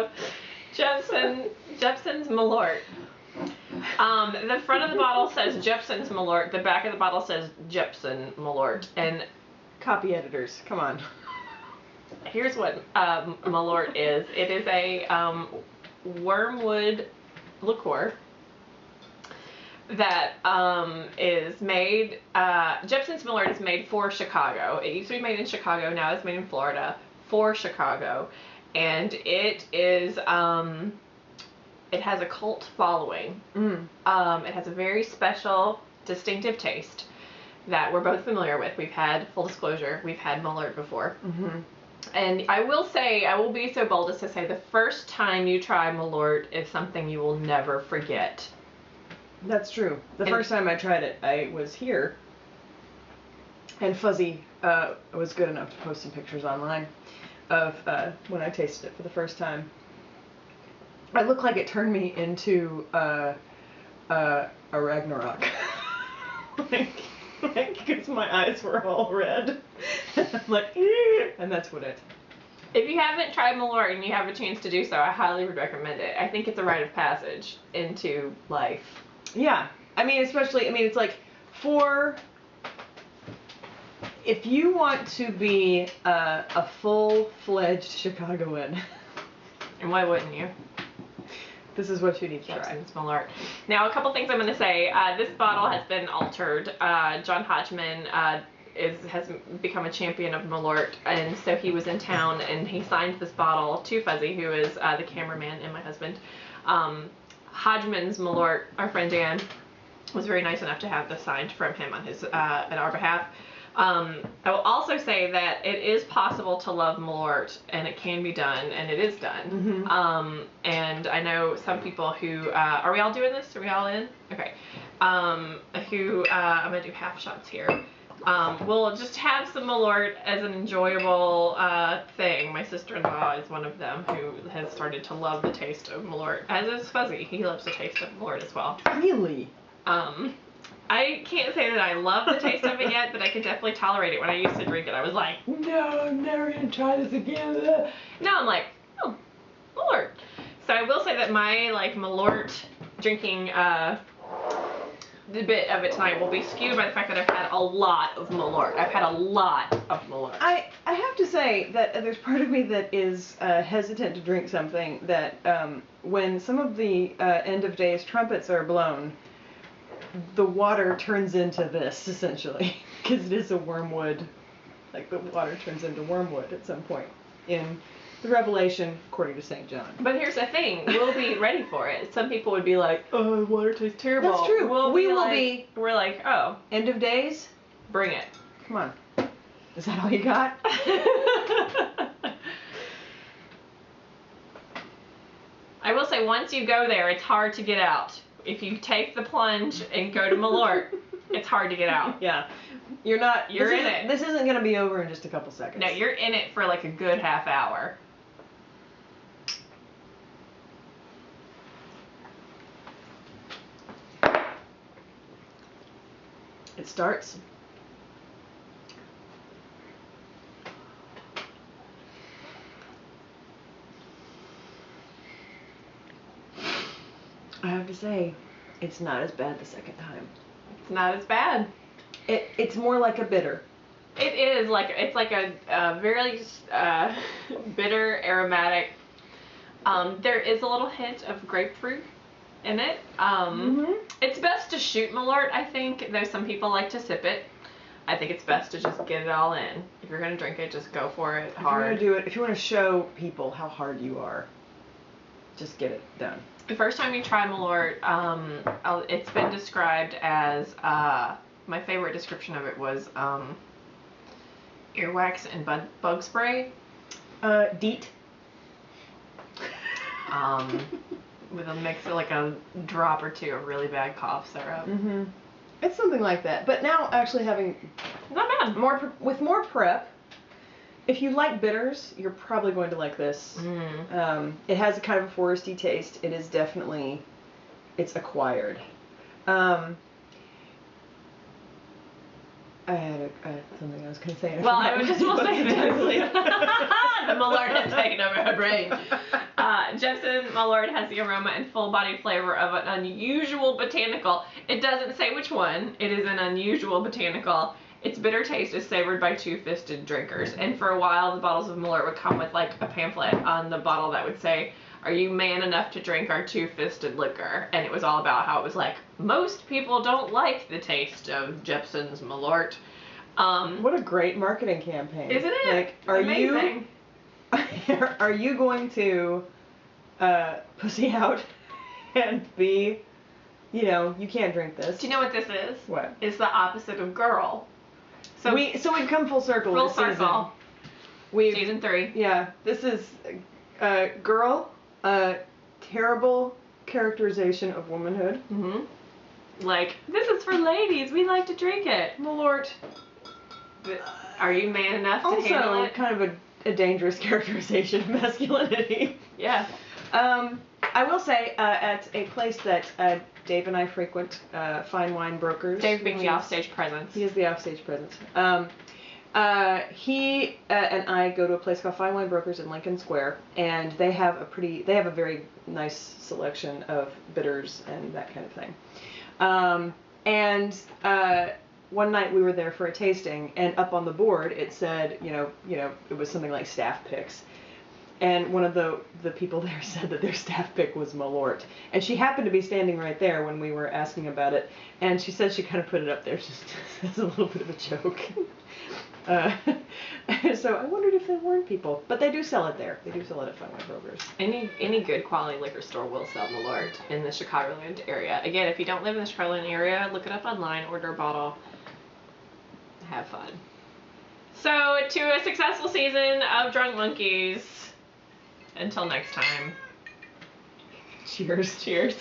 of Jeppson's Malort. The front of the bottle says Jeppson's Malort. The back of the bottle says Jeppson Malort. And copy editors, come on. Here's what Malort is. It is a wormwood liqueur that is made. Jeppson's Malort is made for Chicago. It used to be made in Chicago. Now it's made in Florida for Chicago, and it is. It has a cult following. It has a very special, distinctive taste that we're both familiar with. We've had, full disclosure, we've had Malort before. And I will say, I will be so bold as to say, the first time you try Malort is something you will never forget. That's true. The first time I tried it, I was here, and Fuzzy was good enough to post some pictures online of when I tasted it for the first time. I look like it turned me into a Ragnarok. Because my eyes were all red. I'm like, and that's what it. If you haven't tried Malort and you have a chance to do so, I highly would recommend it. I think it's a rite of passage into life. Yeah. I mean, especially, it's like, if you want to be a full-fledged Chicagoan. And why wouldn't you? This is what you need to try. Jeppson's Malort. Now, a couple things I'm going to say. This bottle has been altered. John Hodgman has become a champion of Malort, and so he was in town and he signed this bottle to Fuzzy, who is the cameraman and my husband. Hodgman's Malort, our friend Dan, was very nice enough to have this signed from him on his on our behalf. I will also say that it is possible to love Malort, and it can be done, and it is done. And I know some people who, are we all doing this? Are we all in? Okay. I'm going to do half shots here. We'll just have some Malort as an enjoyable thing. My sister-in-law is one of them who has started to love the taste of Malort, as is Fuzzy. He loves the taste of Malort as well. Really? I can't say that I love the taste of it yet, but I can definitely tolerate it. When I used to drink it, I was like, no, I'm never going to try this again. Now I'm like, oh, Malort. So I will say that my, Malort drinking the bit of it tonight will be skewed by the fact that I've had a lot of Malort. I've had a lot of Malort. I have to say that there's part of me that is hesitant to drink something that when some of the end of days trumpets are blown, the water turns into this, essentially, because it is a wormwood. The water turns into wormwood at some point in the Revelation, according to St. John. But here's the thing, we'll be ready for it. Some people would be like, oh, water tastes terrible. That's true. We're like, oh. End of days? Bring it. Come on. Is that all you got? I will say, once you go there, it's hard to get out. If you take the plunge and go to Malort, it's hard to get out. Yeah. You're in it. This isn't going to be over in just a couple seconds. No, you're in it for like a good half hour. It starts. I have to say, it's not as bad the second time. It's not as bad. It's more like a bitter. It is it's like a very bitter, aromatic. There is a little hint of grapefruit in it. It's best to shoot Malort, I think, though some people like to sip it. I think it's best to just get it all in. If you're going to drink it, just go for it hard. If you want to show people how hard you are, just get it done. The first time you try Malort, it's been described as, my favorite description of it was earwax and bug spray. DEET. With a mix of like a drop or two of really bad cough syrup. It's something like that. But now actually having not bad. With more prep, if you like bitters, you're probably going to like this. It has a kind of a foresty taste. It is definitely, it's acquired. I had something I was going to say. Well, I just will say this. The Malort has taken over her brain. Jeppson Malort has the aroma and full-bodied flavor of an unusual botanical. It doesn't say which one. It is an unusual botanical. Its bitter taste is savored by two-fisted drinkers. And for a while, the bottles of Malort would come with like a pamphlet on the bottle that would say, "Are you man enough to drink our two-fisted liquor?" And it was all about how it was like, most people don't like the taste of Jeppson's Malort. What a great marketing campaign. Isn't it? Like, Amazing. Are you going to pussy out and be, you can't drink this? Do you know what this is? What? It's the opposite of girl. So we've come full circle. Full this circle. Season. Season 3. Yeah, this is girl. Terrible characterization of womanhood. Mm-hmm. Like, this is for ladies. We like to drink it. Malort. Are you man enough to handle Also, it? kind of a dangerous characterization of masculinity. Yeah. I will say, at a place that Dave and I frequent, Fine Wine Brokers. Dave being the offstage presence. He is the offstage presence. He and I go to a place called Fine Wine Brokers in Lincoln Square, and they have a very nice selection of bitters and that kind of thing. One night we were there for a tasting, and up on the board it said, it was something like staff picks. And one of the people there said that their staff pick was Malort. And she happened to be standing right there when we were asking about it. And she said she kind of put it up there just as a little bit of a joke. So I wondered if they warned people. But they do sell it there. They do sell it at Fine Wine Brokers. Any good quality liquor store will sell Malort in the Chicagoland area. Again, if you don't live in the Chicagoland area, look it up online, order a bottle, have fun. So, to a successful season of Drunk Monkeys. Until next time. Cheers. Cheers.